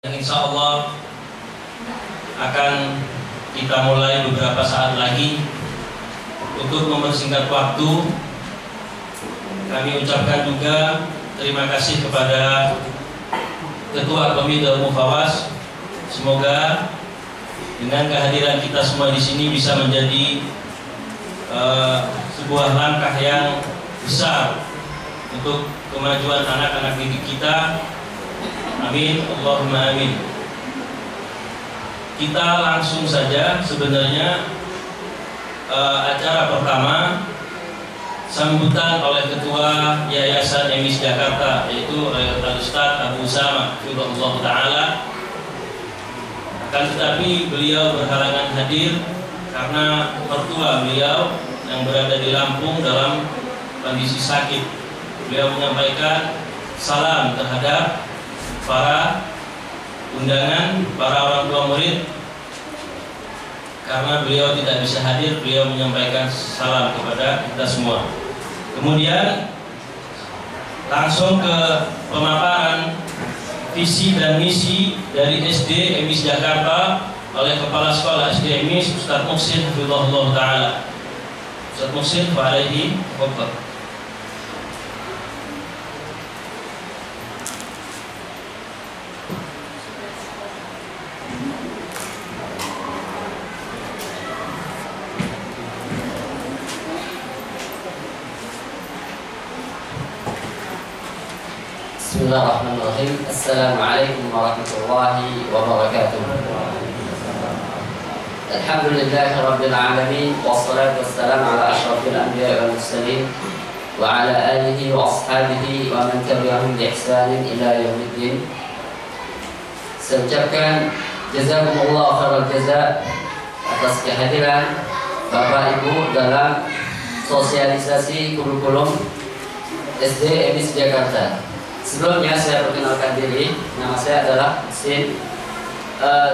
Insya Allah akan kita mulai beberapa saat lagi. Untuk mempersingkat waktu, kami ucapkan juga terima kasih kepada Ketua Komite Mufawas. Semoga dengan kehadiran kita semua di sini bisa menjadi sebuah langkah yang besar untuk kemajuan anak-anak didik kita. Amin, Allahumma amin. Kita langsung saja sebenarnya acara pertama sambutan oleh Ketua Yayasan EMIS Jakarta, yaitu Al-Ustaz Abu Usama Hafizahullah Ta'ala. Akan tetapi beliau berhalangan hadir karena mertua beliau yang berada di Lampung dalam kondisi sakit. Beliau menyampaikan salam terhadap para undangan, para orang tua murid. Karena beliau tidak bisa hadir, beliau menyampaikan salam kepada kita semua. Kemudian langsung ke pemaparan visi dan misi dari SD EMIS Jakarta oleh Kepala Sekolah SD EMIS Ustaz Muhsin Hafizahullah Ta'ala. Ustaz Muhsin fa'alaihi wabbarakatuh. Bismillahirrahmanirrahim. Assalamualaikum warahmatullahi wabarakatuh. Alhamdulillahirabbil alamin, wassalatu wassalamu ala asyrafil anbiya'i wal mursalin wa ala alihi wa ashabihi wa man tabi'ahum bi ihsanin ila yaumiddin. Saya ucapkan jazakumullahu khairal jaza atas kehadiran Bapak Ibu dalam sosialisasi kurikulum SD EMIS Jakarta. Sebelumnya saya perkenalkan diri, nama saya adalah Muhsin.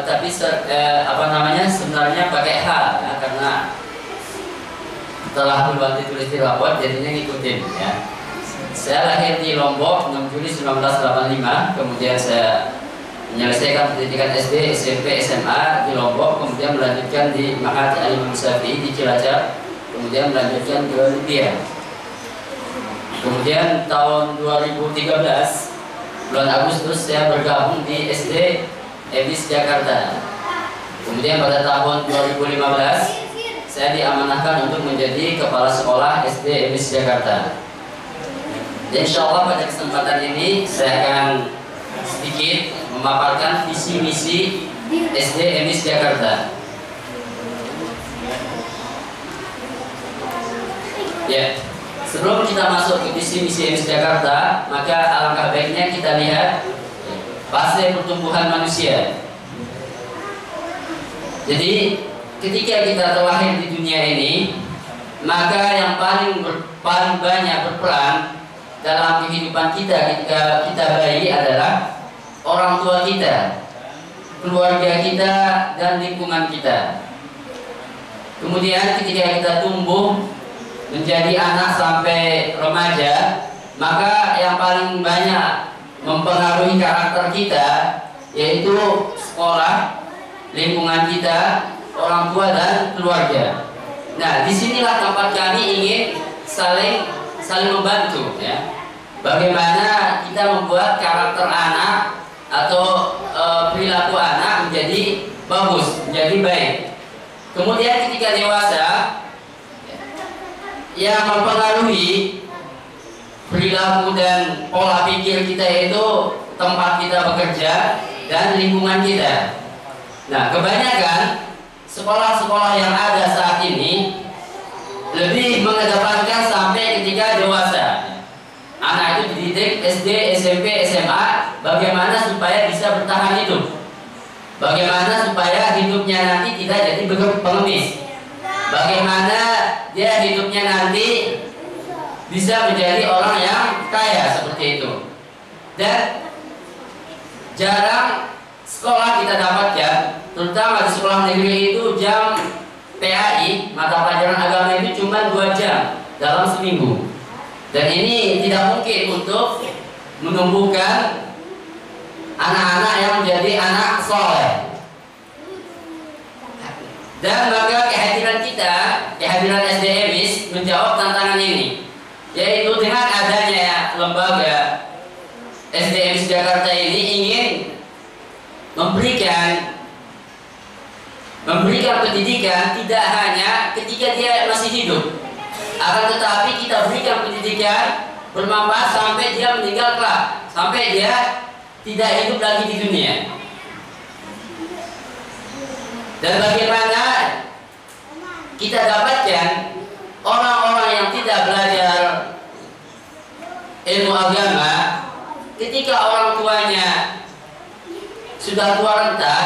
Tapi sebenarnya pakai H ya, karena telah duluan ditulis di rapor jadinya ngikutin ya. Saya lahir di Lombok 6 Juli 1985, kemudian saya menyelesaikan pendidikan SD, SMP, SMA di Lombok, kemudian melanjutkan di Ma'had Al-Imam Syafi'i di Cilacap, kemudian melanjutkan ke Libya. Kemudian tahun 2013 bulan Agustus saya bergabung di SD EMIS Jakarta. Kemudian pada tahun 2015 saya diamanahkan untuk menjadi kepala sekolah SD EMIS Jakarta. Dan insya Allah pada kesempatan ini saya akan sedikit memaparkan visi misi SD EMIS Jakarta. Ya. Sebelum kita masuk ke visi misi EMIS Jakarta, maka alangkah baiknya kita lihat fase pertumbuhan manusia. Jadi ketika kita terlahir di dunia ini, maka yang paling banyak berperan dalam kehidupan kita ketika kita bayi adalah orang tua kita, keluarga kita, dan lingkungan kita. Kemudian ketika kita tumbuh menjadi anak sampai remaja, maka yang paling banyak mempengaruhi karakter kita yaitu sekolah, lingkungan kita, orang tua, dan keluarga. Nah, disinilah tempat kami ingin saling membantu ya. Bagaimana kita membuat karakter anak atau perilaku anak menjadi bagus, menjadi baik. Kemudian ketika dewasa, yang mempengaruhi perilaku dan pola pikir kita itu tempat kita bekerja dan lingkungan kita. Nah, kebanyakan sekolah-sekolah yang ada saat ini lebih mengedepankan sampai ketika dewasa. Anak itu dididik SD, SMP, SMA bagaimana supaya bisa bertahan hidup, bagaimana supaya hidupnya nanti tidak jadi pengemis, bagaimana dia hidupnya nanti bisa menjadi orang yang kaya seperti itu. Dan jarang sekolah kita dapatkan, terutama di sekolah negeri itu jam PAI, mata pelajaran agama itu cuma 2 jam dalam seminggu. Dan ini tidak mungkin untuk menumbuhkan anak-anak yang menjadi anak soleh. Dan maka kehadiran kita, kehadiran SDMIS menjawab tantangan ini, yaitu dengan adanya lembaga SDMIS Jakarta ini ingin memberikan pendidikan tidak hanya ketika dia masih hidup, akan tetapi kita berikan pendidikan bermanfaat sampai dia meninggal kelak, sampai dia tidak hidup lagi di dunia. Dan bagaimana kita dapatkan orang-orang yang tidak belajar ilmu agama, ketika orang tuanya sudah tua renta,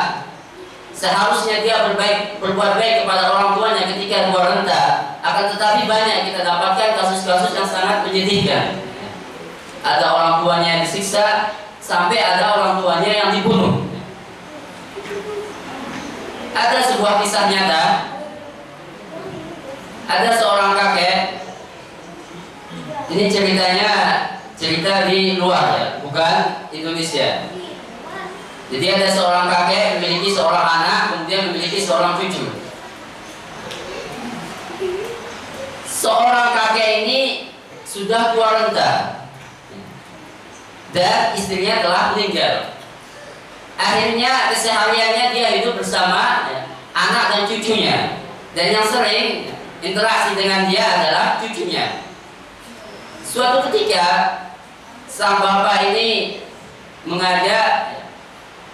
seharusnya dia berbuat baik kepada orang tuanya ketika tua renta. Akan tetapi banyak kita dapatkan kasus-kasus yang sangat menyedihkan. Ada orang tuanya yang disiksa, sampai ada orang tuanya yang dibunuh. Ada sebuah kisah nyata. Ada seorang kakek. Ini ceritanya cerita di luar ya, bukan Indonesia. Jadi ada seorang kakek memiliki seorang anak, kemudian memiliki seorang cucu. Seorang kakek ini sudah tua renta dan istrinya telah meninggal. Akhirnya kesehariannya dia hidup bersama anak dan cucunya, dan yang sering interaksi dengan dia adalah cucunya. Suatu ketika sang bapak ini mengajak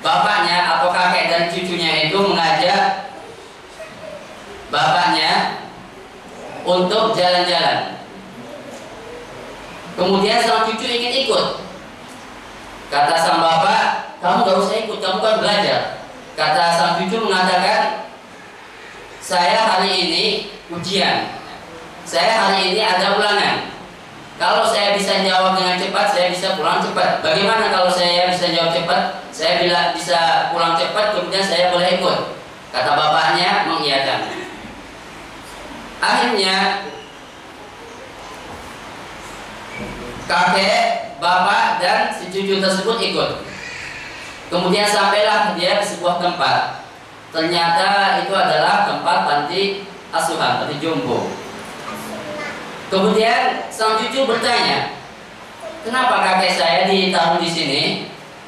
bapaknya atau kakek dan cucunya itu mengajak bapaknya untuk jalan-jalan. Kemudian sang cucu ingin ikut. Kata sang bapak, kamu gak usah ikut, kamu kan belajar. Kata sang cucu mengatakan, saya hari ini ujian, saya hari ini ada ulangan. Kalau saya bisa jawab dengan cepat, saya bisa pulang cepat. Bagaimana kalau saya bisa jawab cepat, saya bisa pulang cepat, kemudian saya boleh ikut? Kata bapaknya mengiyakan. Akhirnya kakek, bapak, dan si cucu tersebut ikut. Kemudian sampailah dia ke sebuah tempat. Ternyata itu adalah tempat panti asuhan, panti jompo. Kemudian sang cucu bertanya, kenapa kakek saya ditaruh di sini?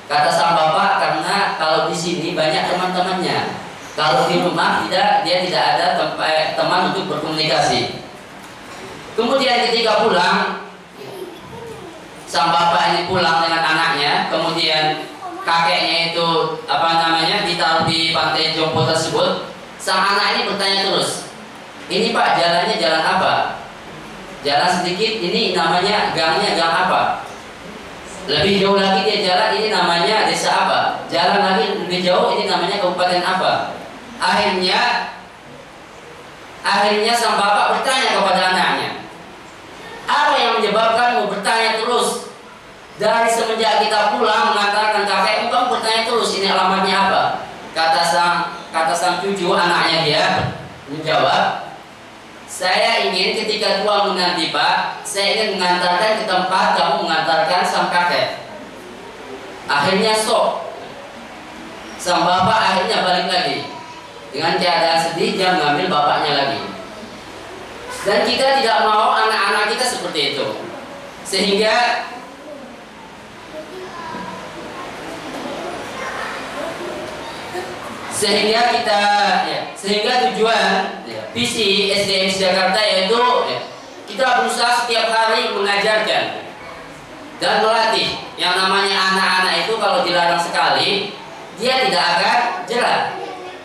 Kata sang bapak, karena kalau di sini banyak teman-temannya. Kalau di rumah dia tidak ada teman untuk berkomunikasi. Kemudian ketika pulang, sang bapak ini pulang dengan anaknya, kemudian kakeknya itu ditaruh di pantai jompo tersebut. Sang anak ini bertanya terus, ini pak jalannya jalan apa? Jalan sedikit, ini namanya gangnya gang apa? Lebih jauh lagi dia jalan, ini namanya desa apa? Jalan lagi lebih jauh, ini namanya kabupaten apa? Akhirnya sang bapak bertanya kepada anaknya, apa yang menyebabkanmu bertanya terus? Dari semenjak kita pulang mengantarkan kakekmu, kamu bertanya terus, ini alamatnya apa? Kata sang cucu, anaknya dia menjawab, saya ingin ketika tua nanti pak, saya ingin mengantarkan ke tempat kamu mengantarkan sang kakek. Akhirnya sang bapak akhirnya balik lagi. Dengan keadaan sedih dia mengambil bapaknya lagi. Dan kita tidak mau anak-anak kita seperti itu. Sehingga tujuan visi SDMIS Jakarta yaitu kita berusaha setiap hari mengajarkan dan melatih. Yang namanya anak-anak itu kalau dilarang sekali, dia tidak akan jerah.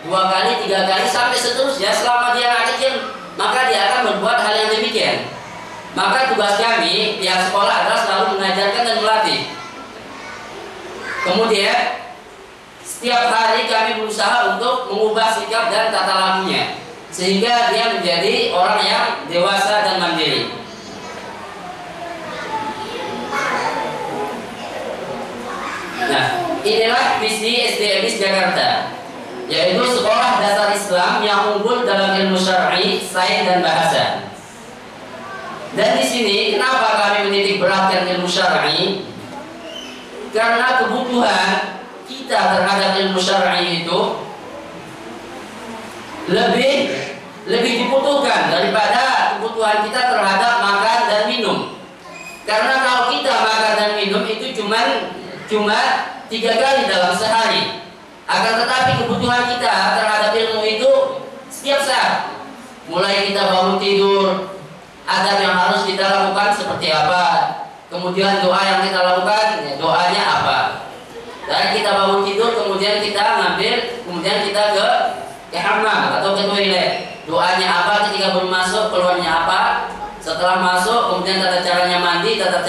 2 kali, 3 kali sampai seterusnya selama dia anak kecil, maka dia akan berbuat hal yang demikian. Maka tugas kami pihak sekolah adalah selalu mengajarkan dan melatih. Kemudian setiap hari kami berusaha untuk mengubah sikap dan tata lakunya sehingga dia menjadi orang yang dewasa dan mandiri. Nah, inilah visi SDMIS Jakarta, yaitu sekolah dasar Islam yang unggul dalam ilmu syar'i, sains dan bahasa. Dan di sini kenapa kami menitik beratkan ilmu syar'i? Karena kebutuhan kita terhadap ilmu syar'i itu lebih dibutuhkan daripada kebutuhan kita terhadap makan dan minum. Karena kalau kita makan dan minum itu cuma 3 kali dalam sehari. Akan tetapi kebutuhan kita terhadap ilmu itu setiap saat. Mulai kita bangun tidur, adab yang harus kita lakukan seperti apa, kemudian doa yang kita lakukan, ya, doanya apa. Dan kita bangun tidur, kemudian kita ngambil, kemudian kita ke hammam atau ke toilet. Doanya apa ketika belum masuk, keluarnya apa. Setelah masuk, kemudian tata caranya mandi, tata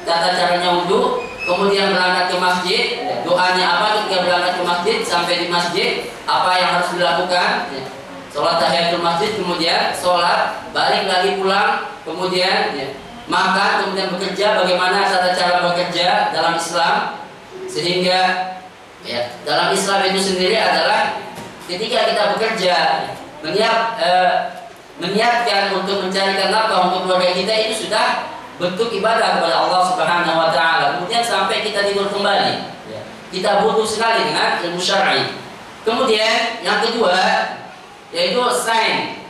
caranya wudu, kemudian berangkat ke masjid. Doanya apa ketika berangkat ke masjid, sampai di masjid apa yang harus dilakukan. Sholat tahiyatul masjid, kemudian sholat, balik lagi pulang, kemudian makan, kemudian bekerja. Bagaimana tata cara bekerja dalam Islam, sehingga dalam Islam itu sendiri adalah ketika kita bekerja, meniatkan untuk mencarikan nafkah untuk keluarga kita, itu sudah bentuk ibadah kepada Allah Subhanahu wa taala. Kemudian sampai kita tidur kembali, kita butuh sekali dengan ilmu syar'i. Kemudian yang kedua yaitu sains.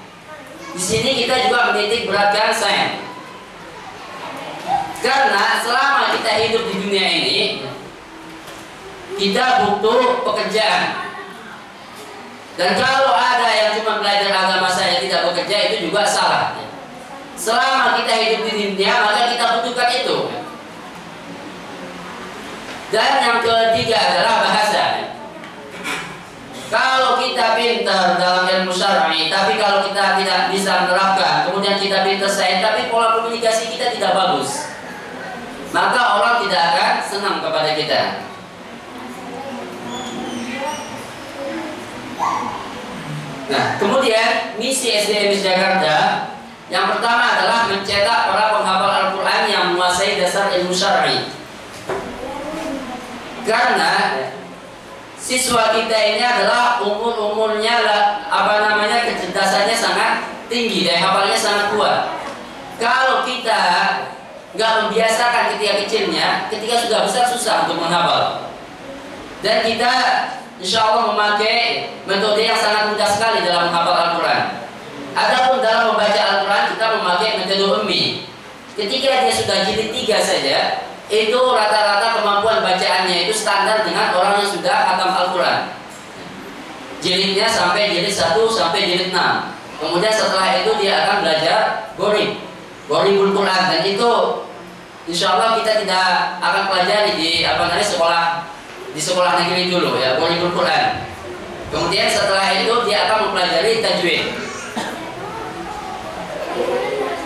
Di sini kita juga menitik beratkan sains. Karena selama kita hidup di dunia ini, kita butuh pekerjaan. Dan kalau ada yang cuma belajar agama saja tidak bekerja, itu juga salah. Selama kita hidup di dunia, maka kita butuhkan itu. Dan yang ketiga adalah bahasa. Kalau kita pintar dalam ilmu syar'i, tapi kalau kita tidak bisa menerapkan, kemudian kita pintar sains, tapi pola komunikasi kita tidak bagus, maka orang tidak akan senang kepada kita. Nah, kemudian misi SDM Jakarta yang pertama adalah mencetak para penghafal Al-Quran yang menguasai dasar ilmu syar'i. Karena siswa kita ini adalah umurnya kecerdasannya sangat tinggi dan hafalnya sangat kuat. Kalau kita nggak membiasakan ketika kecilnya, ketika sudah besar susah untuk menghafal. Dan kita insya Allah memakai metode yang sangat mudah sekali dalam menghafal Al-Quran. Adapun dalam membaca Al-Quran kita memakai metode ummi. Ketika dia sudah jilid 3 saja, itu rata-rata kemampuan bacaannya itu standar dengan orang yang sudah khatam Al-Quran. Jilidnya sampai jilid 1 sampai jilid 6. Kemudian setelah itu dia akan belajar Gharibul Quran, dan itu insya Allah kita tidak akan pelajari di sekolah negeri dulu ya, Gharibul Quran. Kemudian setelah itu dia akan mempelajari tajwid.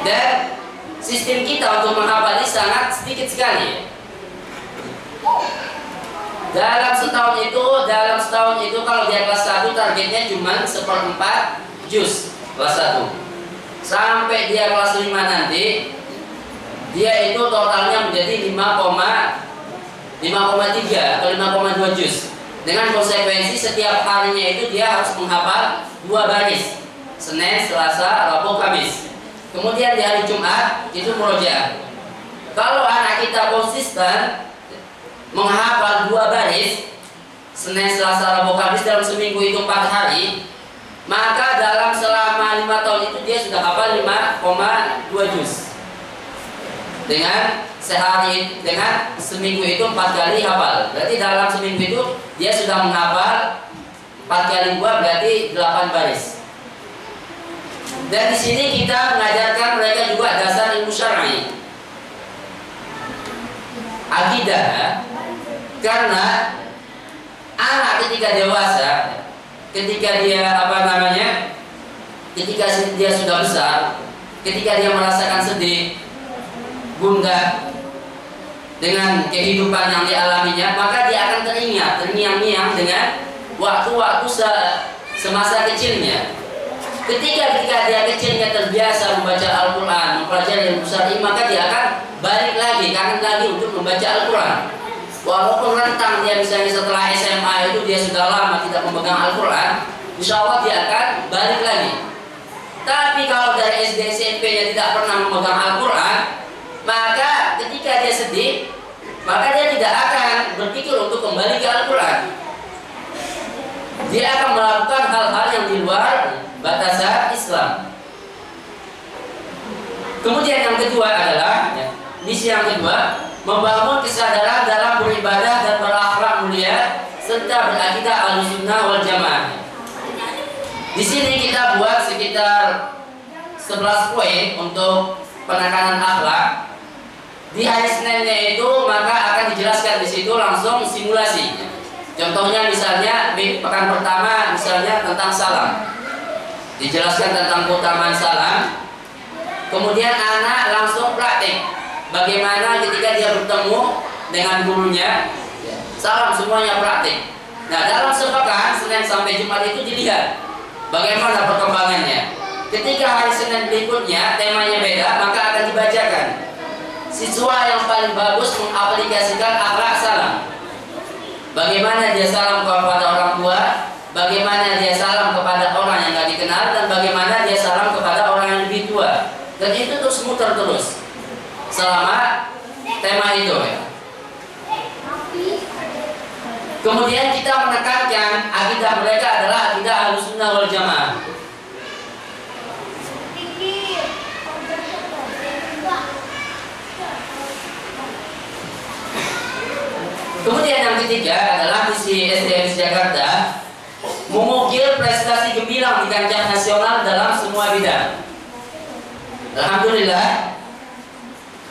Dan sistem kita untuk menghafal ini sangat sedikit sekali. Dalam setahun itu kalau dia kelas 1 targetnya cuma 1/4 juz kelas 1. Sampai dia kelas 5 nanti dia itu totalnya menjadi 5,3 atau 5,2 juz. Dengan konsekuensi setiap harinya itu dia harus menghafal 2 baris, Senin, Selasa, Rabu, Kamis. Kemudian di hari Jumat itu murojaah. Kalau anak kita konsisten menghafal 2 baris, Senin, Selasa, Rabu, Kamis dalam seminggu itu 4 hari, maka dalam selama 5 tahun itu dia sudah hafal 5,2 juz. Dengan seminggu itu 4 kali hafal. Berarti dalam seminggu itu dia sudah menghafal 4 kali 2 berarti 8 baris. Dan di sini kita mengajarkan mereka juga dasar ilmu syar'i, akidah. Karena anak ketika dewasa, ketika dia sudah besar, ketika dia merasakan sedih, gundah dengan kehidupan yang dialaminya, maka dia akan terngiang-ngiang dengan waktu-waktu semasa kecilnya. Ketika dia kecilnya terbiasa membaca Al-Quran, mempelajari ilmu syar'i, maka dia akan balik lagi, kangen lagi untuk membaca Al-Quran. Walaupun rentang dia misalnya setelah SMA itu dia sudah lama tidak memegang Al-Quran, insya Allah dia akan balik lagi. Tapi kalau dari SD SMP-nya tidak pernah memegang Al-Quran, maka ketika dia sedih, maka dia tidak akan berpikir untuk kembali ke Al-Quran. Dia akan melakukan hal-hal yang di luar batasan Islam. Kemudian yang kedua adalah misi yang kedua, membangun kesadaran dalam beribadah dan berakhlak mulia serta berakidah Ahlussunnah wal Jamaah. Di sini kita buat sekitar 11 poin untuk penekanan akhlak. Di hari Seninnya itu maka akan dijelaskan di situ langsung simulasi. Contohnya misalnya di pekan pertama misalnya tentang salam, dijelaskan tentang keutamaan salam. Kemudian anak langsung praktik bagaimana ketika dia bertemu dengan gurunya, salam semuanya praktik. Nah dalam sepekan Senin sampai Jumat itu dilihat bagaimana perkembangannya. Ketika hari Senin berikutnya temanya beda, maka akan dibacakan siswa yang paling bagus mengaplikasikan akhlak salam. Bagaimana dia salam kepada orang tua, bagaimana dia salam kepada orang yang tidak dikenal, dan bagaimana dia salam kepada orang yang lebih tua. Dan itu terus muter terus selama tema itu ya. Kemudian kita menekankan akidah mereka adalah akidah Ahlussunnah wal Jamaah. Kemudian yang ketiga adalah misi SDM Jakarta, mengukir prestasi gemilang di kancah nasional dalam semua bidang. Alhamdulillah,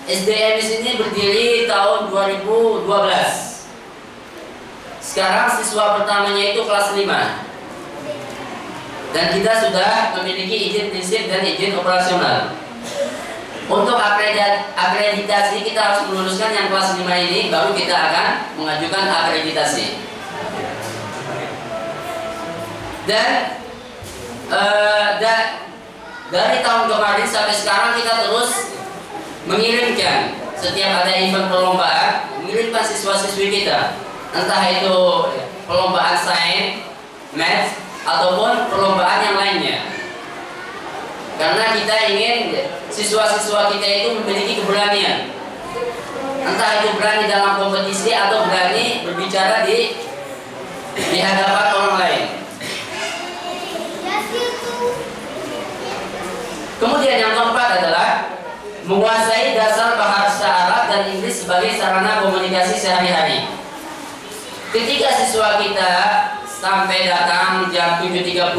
SDM di sini berdiri tahun 2012. Sekarang siswa pertamanya itu kelas 5. Dan kita sudah memiliki izin prinsip dan izin operasional. Untuk akreditasi kita harus meluluskan yang kelas 5 ini, baru kita akan mengajukan akreditasi. Dan dari tahun kemarin sampai sekarang kita terus mengirimkan setiap ada event perlombaan, mengirimkan siswa-siswi kita, entah itu perlombaan sains, math, ataupun perlombaan yang lainnya. Karena kita ingin siswa-siswa kita itu memiliki keberanian, entah itu berani dalam kompetisi atau berani berbicara di hadapan orang lain. Kemudian yang keempat adalah menguasai dasar bahasa Arab dan Inggris sebagai sarana komunikasi sehari-hari. Ketika siswa kita sampai datang jam 7.30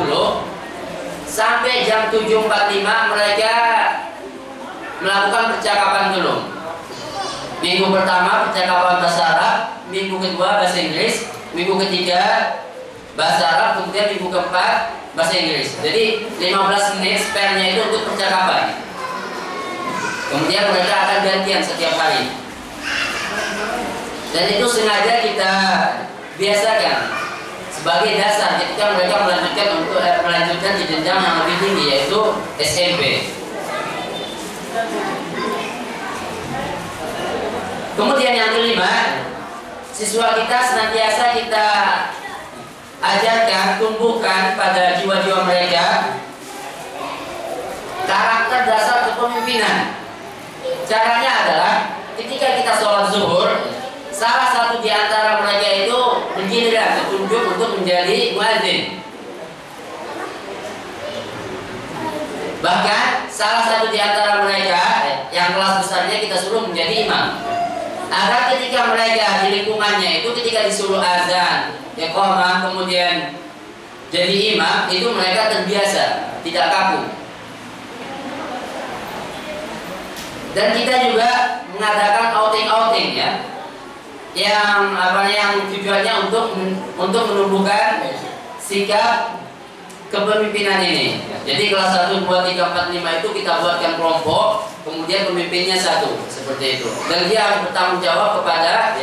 sampai jam 7.45 mereka melakukan percakapan dulu. Minggu pertama percakapan bahasa Arab, minggu kedua bahasa Inggris, minggu ketiga bahasa Arab, kemudian minggu keempat bahasa Inggris. Jadi 15 menit spare-nya itu untuk percakapan. Kemudian mereka akan gantian setiap hari. Dan itu sengaja kita biasakan sebagai dasar ketika mereka melanjutkan di jenjang yang lebih tinggi, yaitu SMP. Kemudian yang kelima, siswa kita senantiasa kita ajarkan, tumbuhkan pada jiwa-jiwa mereka karakter dasar kepemimpinan. Caranya adalah ketika kita sholat zuhur, salah satu di antara mereka itu bergiliran ditunjuk untuk menjadi muadzin. Bahkan salah satu di antara mereka yang kelas besarnya kita suruh menjadi imam. Agar ketika mereka di lingkungannya itu ketika disuruh azan, iqamah, kemudian jadi imam, itu mereka terbiasa, tidak kaku. Dan kita juga mengadakan outing ya, yang tujuannya untuk menumbuhkan sikap kepemimpinan ini. Jadi kelas 1, 2, 3, 4, 5 itu kita buatkan kelompok, kemudian pemimpinnya satu, seperti itu. Dan dia harus bertanggung jawab kepada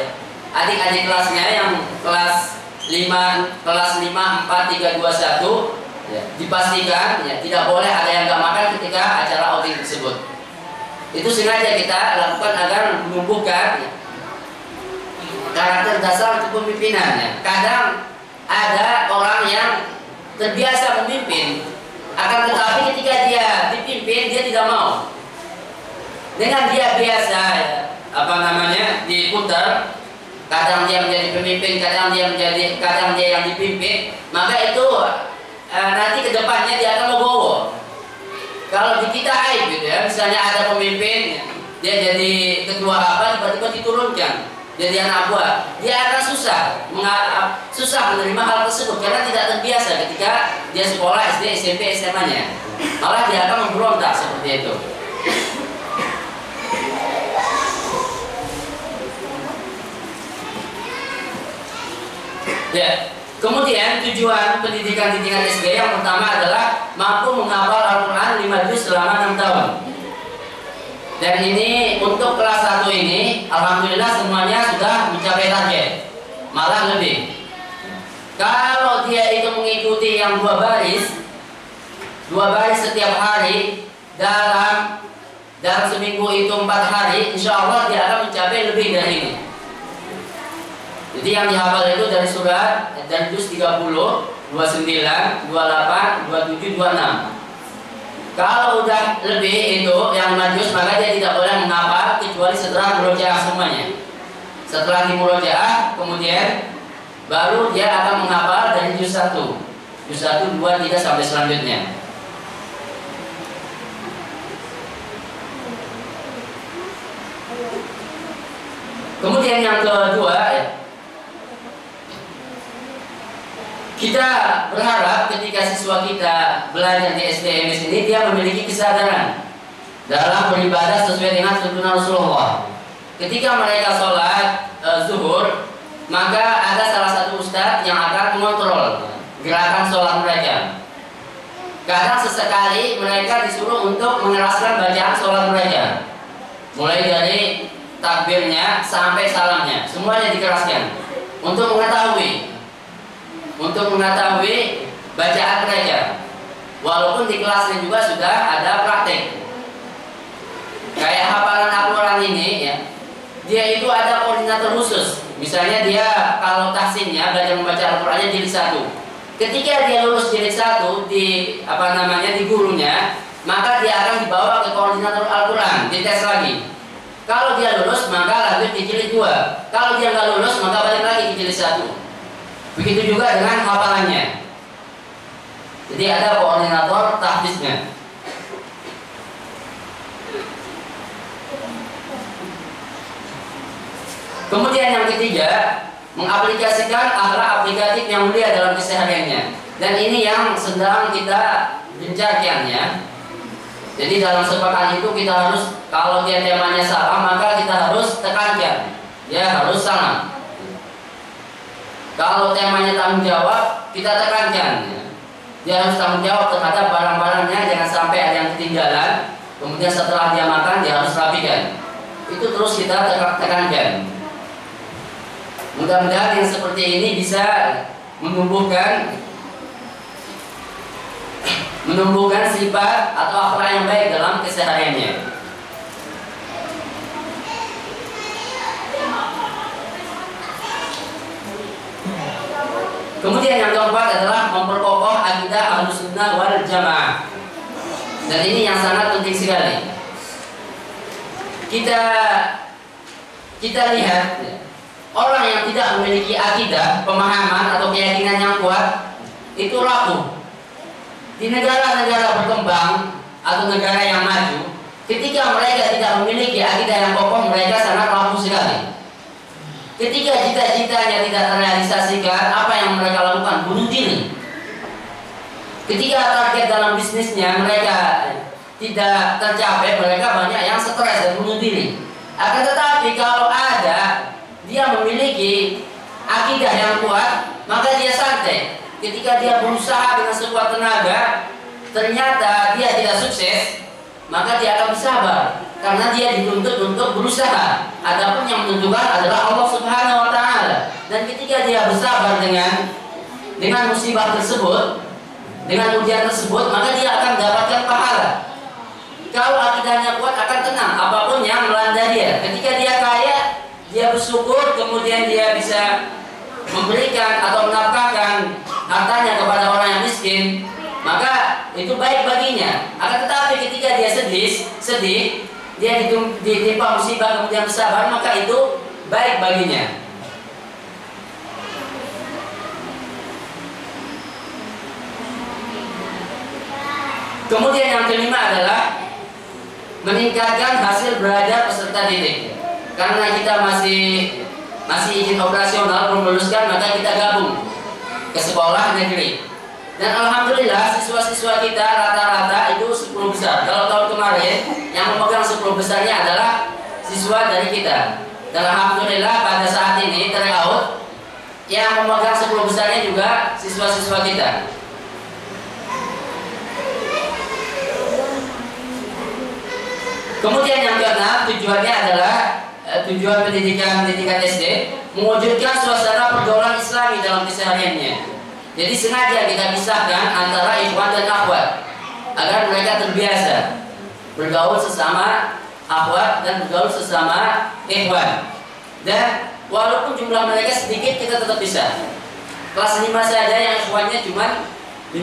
adik-adik kelasnya yang kelas 5, 4, 3, 2, 1. Dipastikan tidak boleh ada yang nggak makan ketika acara outing tersebut. Itu sengaja kita lakukan agar menumbuhkan karakter dasar kepemimpinan. Kadang ada orang yang terbiasa memimpin, akan tetapi ketika dia dipimpin dia tidak mau. Dengan dia biasa diputar, kadang dia menjadi pemimpin, kadang dia yang dipimpin, maka itu nanti kedepannya dia akan legowo. Kalau di kita aib gitu ya, misalnya ada pemimpin, dia jadi ketua apa, tiba-tiba diturunkan jadi anak buah, dia akan susah menerima hal tersebut karena tidak terbiasa ketika dia sekolah SD, SMP, SMA-nya. Malah dia akan memberontak seperti itu. Ya, kemudian tujuan pendidikan di tingkat SD yang pertama adalah mampu menghafal Al-Quran 5 juz selama 6 tahun. Dan ini untuk kelas 1 ini, alhamdulillah semuanya sudah mencapai target, malah lebih. Kalau dia itu mengikuti yang 2 baris setiap hari dalam seminggu itu 4 hari, insya Allah dia akan mencapai lebih dari ini. Jadi yang dihafal itu dari surat dari juz 30, 29, 28, 27, 26. Kalau udah lebih itu yang 5 juz, maka dia tidak boleh menghafal kecuali setelah murojaah semuanya. Setelah dimurojaah, kemudian baru dia akan menghafal dari juz 1. Juz 1, 2, 3 sampai selanjutnya. Kemudian yang kedua ya, kita berharap ketika siswa kita belajar di SDMS ini dia memiliki kesadaran dalam beribadah sesuai dengan tuntunan Rasulullah. Ketika mereka sholat zuhur, maka ada salah satu ustadz yang akan mengontrol gerakan sholat mereka. Kadang sesekali mereka disuruh untuk mengeraskan bacaan sholat mereka, mulai dari takbirnya sampai salamnya, semuanya dikeraskan untuk mengetahui bacaan mereka. Walaupun di kelasnya juga sudah ada praktek. Kayak hafalan Al-Quran ini ya, dia itu ada koordinator khusus. Misalnya dia kalau tahsinnya belajar membaca Al-Qurannya jilid 1. Ketika dia lulus jilid 1 di di gurunya, maka dia akan dibawa ke koordinator Al-Quran, dites lagi. Kalau dia lulus maka lanjut di jilid 2. Kalau dia nggak lulus maka balik lagi di jilid 1. Begitu juga dengan hafalannya. Jadi ada koordinator tahfiznya. Kemudian yang ketiga, mengaplikasikan akhlak aplikatif yang mulia dalam kesehariannya. Dan ini yang sedang kita gencarkan ya. Jadi dalam sepekan itu kita harus, kalau dia temanya salam maka kita harus tekankan, ya harus salam. Kalau temanya tanggung jawab, kita tekankan. Dia harus tanggung jawab terhadap barang-barangnya, jangan sampai ada yang ketinggalan. Kemudian setelah dia makan, dia harus rapikan. Itu terus kita tekankan. Mudah-mudahan yang seperti ini bisa menumbuhkan sifat atau akhlak yang baik dalam kesehariannya. Kemudian yang keempat adalah memperkokoh akidah Ahlussunnah wal Jamaah. Dan ini yang sangat penting sekali. Kita lihat orang yang tidak memiliki akidah, pemahaman atau keyakinan yang kuat itu rapuh. Di negara-negara berkembang atau negara yang maju, ketika mereka tidak memiliki akidah yang kokoh, mereka sangat rapuh sekali. Ketika cita-citanya tidak terrealisasikan, apa yang mereka lakukan? Bunuh diri. Ketika target dalam bisnisnya mereka tidak tercapai, mereka banyak yang stres dan bunuh diri. Akan tetapi kalau ada dia memiliki akidah yang kuat, maka dia santai. Ketika dia berusaha dengan sekuat tenaga, ternyata dia tidak sukses, maka dia akan bersabar. Karena dia dituntut untuk berusaha. Adapun yang menentukan adalah Allah Subhanahu wa Ta'ala. Dan ketika dia bersabar dengan musibah tersebut, dengan ujian tersebut, maka dia akan mendapatkan pahala. Kalau akidahnya kuat, akan tenang apapun yang melanda dia. Ketika dia kaya, dia bersyukur, kemudian dia bisa memberikan atau menafkahkan hartanya kepada orang yang miskin, maka itu baik baginya. Akan tetapi ketika dia sedih, dia ditimpa musibah kemudian bersabar, maka itu baik baginya. Kemudian yang kelima adalah meningkatkan hasil belajar peserta didik. Karena kita masih izin operasional belum luluskan, maka kita gabung ke sekolah negeri. Dan alhamdulillah siswa-siswa kita rata-rata itu 10 besar. Kalau tahun kemarin yang memegang 10 besarnya adalah siswa dari kita. Dan alhamdulillah pada saat ini tryout yang memegang 10 besarnya juga siswa-siswa kita. Kemudian yang keenam, tujuannya adalah tujuan pendidikan SD mewujudkan suasana pergaulan Islami dalam kesehariannya. Jadi sengaja kita pisahkan antara ikhwan dan akhwat agar mereka terbiasa bergaul sesama akhwat dan bergaul sesama ikhwan. Dan walaupun jumlah mereka sedikit, kita tetap bisa. Kelas 5 saja yang ikhwannya cuma 6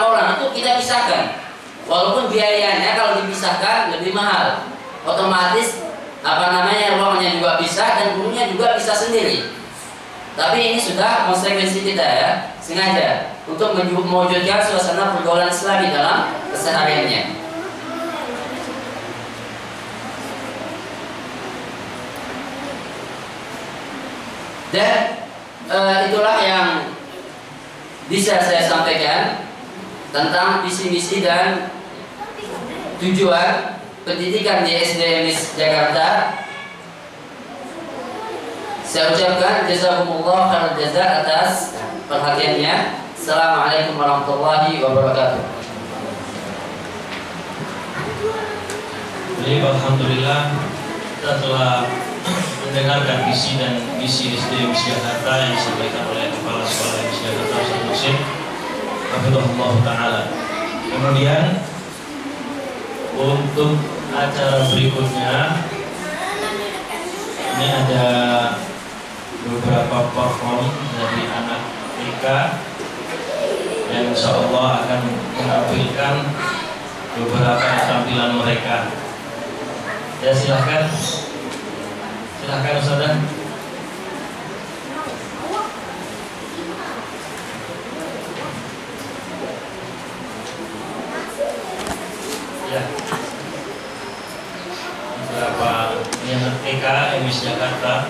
orang itu kita pisahkan. Walaupun biayanya kalau dipisahkan lebih mahal, otomatis ruangnya juga pisah dan gurunya juga bisa sendiri. Tapi ini sudah konsekuensi kita ya, sengaja untuk mewujudkan suasana pergaulan Islami dalam kesehariannya. Dan itulah yang bisa saya sampaikan tentang visi misi dan tujuan pendidikan di SD MIS Jakarta. Saya ucapkan jazakumullah khairal jaza atas perhatiannya. Assalamualaikum warahmatullahi wabarakatuh. Baik, alhamdulillah kita telah mendengarkan visi dan misi SD MIS Jakarta yang disampaikan oleh Kepala Sekolah MIS Jakarta Ustaz Muhsin hafizahullah taala. Kemudian untuk acara berikutnya ini ada beberapa perform dari anak TK yang insya Allah akan menampilkan beberapa tampilan mereka. Ya, silahkan Ustazah. Ya, beberapa ini anak TK MIS Jakarta.